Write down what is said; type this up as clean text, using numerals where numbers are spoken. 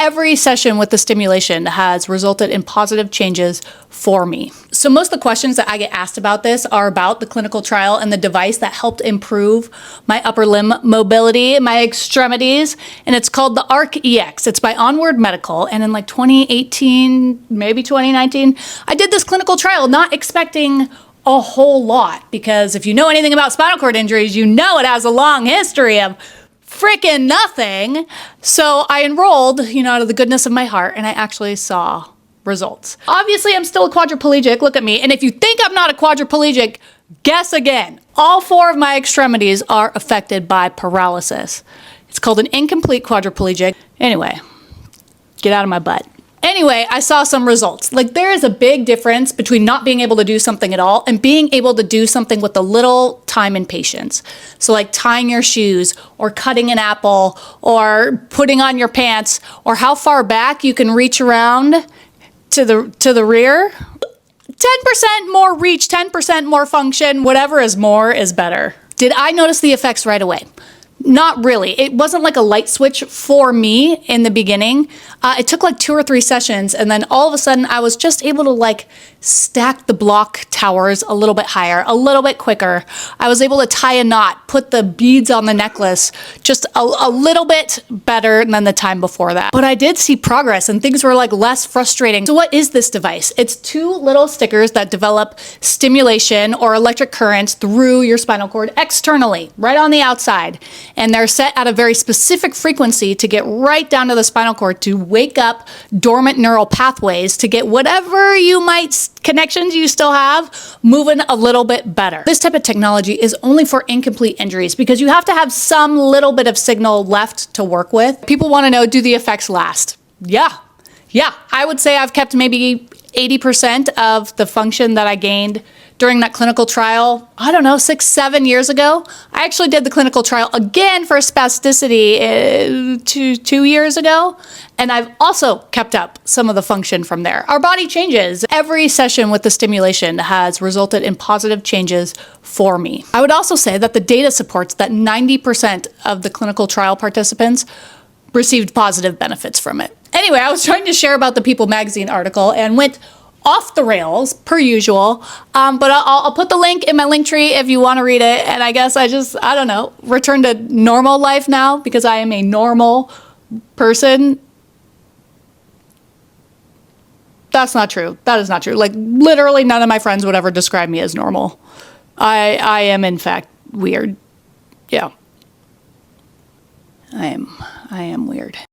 every session with the stimulation has resulted in positive changes for me. So most of the questions that I get asked about this are about the clinical trial and the device that helped improve my upper limb mobility, my extremities, and it's called the ARC-EX. It's by Onward Medical, and in like 2018, maybe 2019, I did this clinical trial not expecting a whole lot, because if you know anything about spinal cord injuries, you know it has a long history of freaking nothing. So I enrolled, out of the goodness of my heart, and I actually saw results. Obviously, I'm still a quadriplegic. Look at me. And if you think I'm not a quadriplegic, guess again. All 4 of my extremities are affected by paralysis. It's called an incomplete quadriplegic. Anyway, get out of my butt. Anyway, I saw some results. Like, there is a big difference between not being able to do something at all and being able to do something with a little time and patience. So like tying your shoes or cutting an apple or putting on your pants, or how far back you can reach around to the rear. 10% more reach, 10% more function, whatever is more is better. Did I notice the effects right away? Not really. It wasn't like a light switch for me in the beginning. It took like 2 or 3 sessions, and then all of a sudden I was just able to like stack the block towers a little bit higher, a little bit quicker. I was able to tie a knot, put the beads on the necklace just a little bit better than the time before that. But I did see progress, and things were like less frustrating. So what is this device? It's 2 little stickers that develop stimulation or electric currents through your spinal cord externally, right on the outside. And they're set at a very specific frequency to get right down to the spinal cord to wake up dormant neural pathways to get whatever connections you still have moving a little bit better. This type of technology is only for incomplete injuries because you have to have some little bit of signal left to work with. People want to know, do the effects last? Yeah. I would say I've kept maybe 80% of the function that I gained during that clinical trial, I don't know, 6-7 years ago. I actually did the clinical trial again for spasticity 2 years ago, and I've also kept up some of the function from there. Our body changes. Every session with the stimulation has resulted in positive changes for me. I would also say that the data supports that 90% of the clinical trial participants received positive benefits from it. Anyway, I was trying to share about the People magazine article and went off the rails, per usual, but I'll put the link in my link tree if you want to read it, and I guess I don't know, return to normal life now because I am a normal person. That's not true. That is not true. Like, literally none of my friends would ever describe me as normal. I am, in fact, weird. Yeah. I am weird.